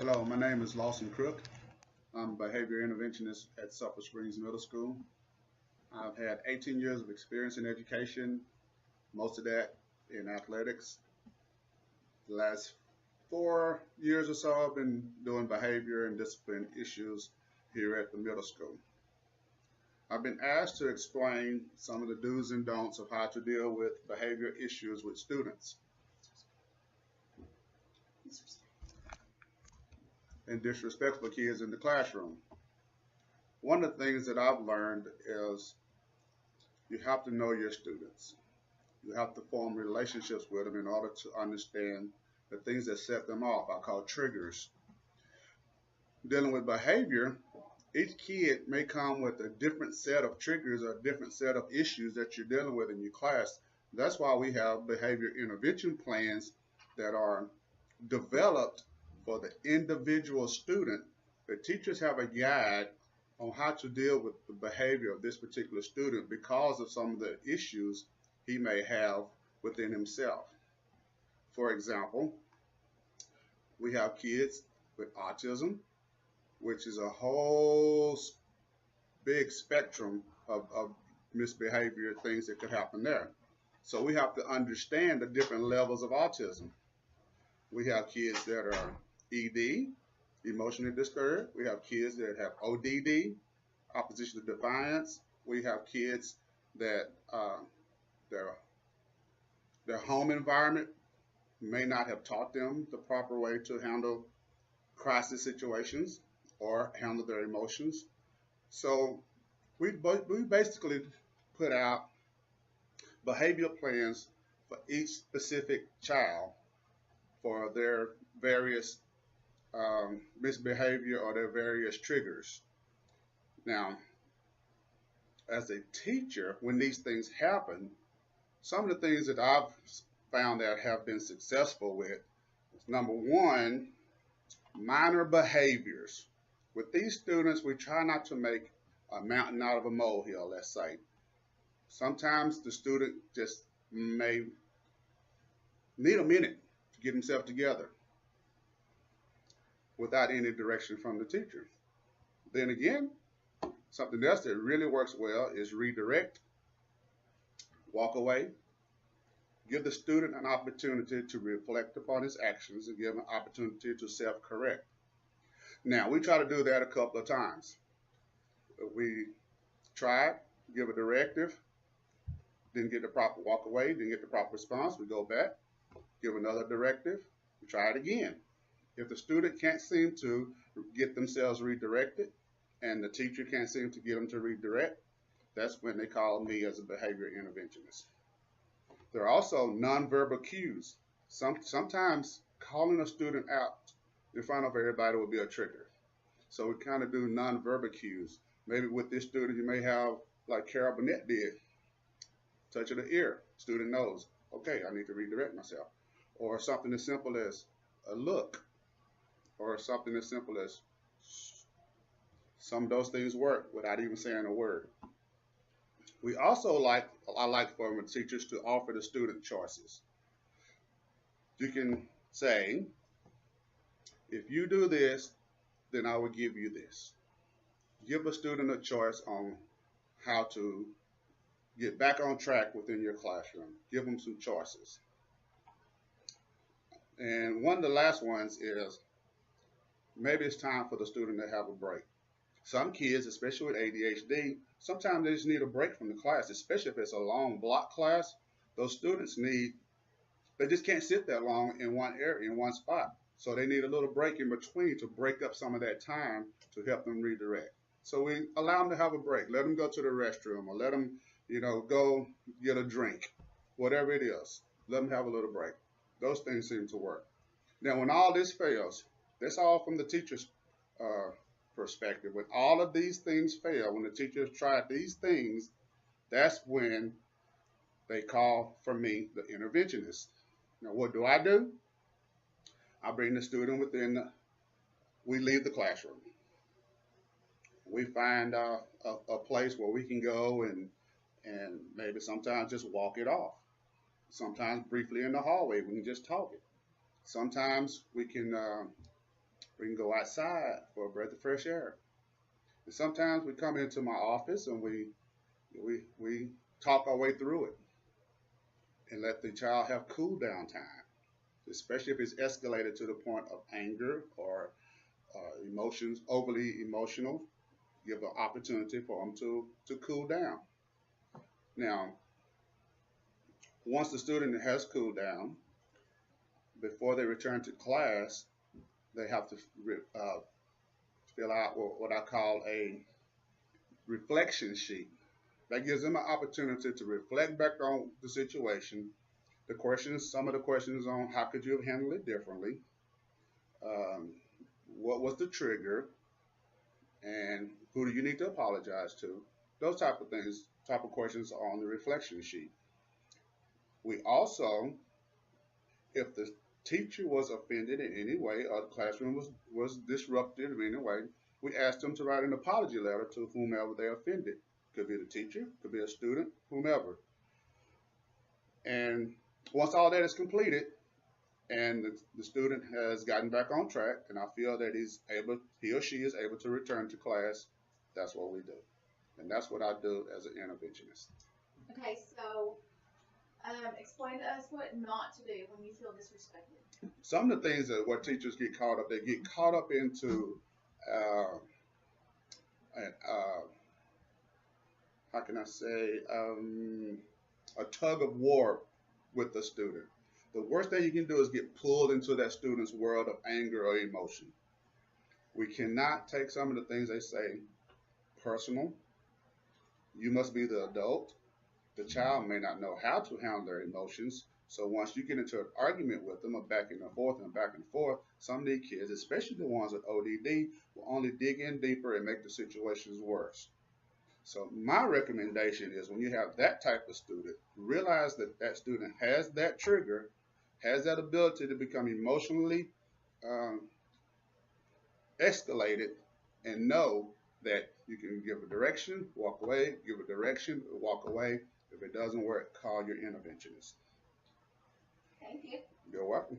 Hello, my name is Lawson Crook. I'm a behavior interventionist at Sulphur Springs Middle School. I've had 18 years of experience in education, most of that in athletics. The last 4 years or so, I've been doing behavior and discipline issues here at the middle school. I've been asked to explain some of the do's and don'ts of how to deal with behavior issues with students and disrespectful kids in the classroom. One of the things that I've learned is you have to know your students. You have to form relationships with them in order to understand the things that set them off. I call triggers. Dealing with behavior, each kid may come with a different set of triggers or a different set of issues that you're dealing with in your class. That's why we have behavior intervention plans that are developed for the individual student. The teachers have a guide on how to deal with the behavior of this particular student because of some of the issues he may have within himself. For example, we have kids with autism, which is a whole big spectrum of misbehavior, things that could happen there. So we have to understand the different levels of autism. We have kids that are ED, emotionally disturbed. We have kids that have ODD, opposition to defiance. We have kids that their home environment may not have taught them the proper way to handle crisis situations or handle their emotions. So we basically put out behavioral plans for each specific child for their various misbehavior or their various triggers. Now, as a teacher, when these things happen, some of the things that I've found that have been successful with is number one, minor behaviors. With these students, we try not to make a mountain out of a molehill, let's say. Sometimes the student just may need a minute to get himself together without any direction from the teacher. Then again, something else that really works well is redirect, walk away, give the student an opportunity to reflect upon his actions and give him an opportunity to self-correct. Now, we try to do that a couple of times. We try, give a directive, didn't get the proper walk away, didn't get the proper response, we go back, give another directive, we try it again. If the student can't seem to get themselves redirected and the teacher can't seem to get them to redirect, that's when they call me as a behavior interventionist. There are also nonverbal cues. Sometimes calling a student out in front of everybody will be a trigger. So we kind of do nonverbal cues. Maybe with this student, you may have, like Carol Burnett did, touch of the ear. Student knows, okay, I need to redirect myself. Or something as simple as a look. Or something as simple as some of those things work without even saying a word. We also I like for teachers to offer the student choices. You can say, if you do this, then I will give you this. Give a student a choice on how to get back on track within your classroom. Give them some choices. And one of the last ones is, maybe it's time for the student to have a break. Some kids, especially with ADHD, sometimes they just need a break from the class, especially if it's a long block class. Those students they just can't sit that long in one area, in one spot. So they need a little break in between to break up some of that time to help them redirect. So we allow them to have a break. Let them go to the restroom or let them, go get a drink, whatever it is. Let them have a little break. Those things seem to work. Now, when all this fails, that's all from the teacher's perspective. When all of these things fail, when the teachers tried these things, that's when they call for me the interventionist. Now, what do? I bring the student we leave the classroom. We find a place where we can go and maybe sometimes just walk it off. Sometimes briefly in the hallway, we can just talk it. Sometimes we can We can go outside for a breath of fresh air. And sometimes we come into my office and we talk our way through it and let the child have cool down time, especially if it's escalated to the point of anger or emotions, overly emotional. Give an opportunity for them to cool down. Now, once the student has cooled down, before they return to class, they have to fill out what I call a reflection sheet. That gives them an opportunity to reflect back on the situation, the questions, some of the questions on how could you have handled it differently, um, what was the trigger, and who do you need to apologize to? Those type of things, type of questions are on the reflection sheet. We also, if the teacher was offended in any way or the classroom was disrupted in any way, we asked them to write an apology letter to whomever they offended. Could be the teacher, could be a student, whomever. And once all that is completed and the student has gotten back on track and I feel that he or she is able to return to class, that's what we do. And that's what I do as an interventionist. Okay, so explain to us what not to do when you feel disrespected. Some of the things that where teachers get caught up, they get caught up into how can I say, a tug of war with the student. The worst thing you can do is get pulled into that student's world of anger or emotion. We cannot take some of the things they say personal. You must be the adult. The child may not know how to handle their emotions. So once you get into an argument with them, or back and forth, some of these kids, especially the ones with ODD, will only dig in deeper and make the situations worse. So my recommendation is when you have that type of student, realize that that student has that trigger, has that ability to become emotionally escalated, and know that you can give a direction, walk away, give a direction, walk away. If it doesn't work, call your interventionist. Thank you. You're welcome.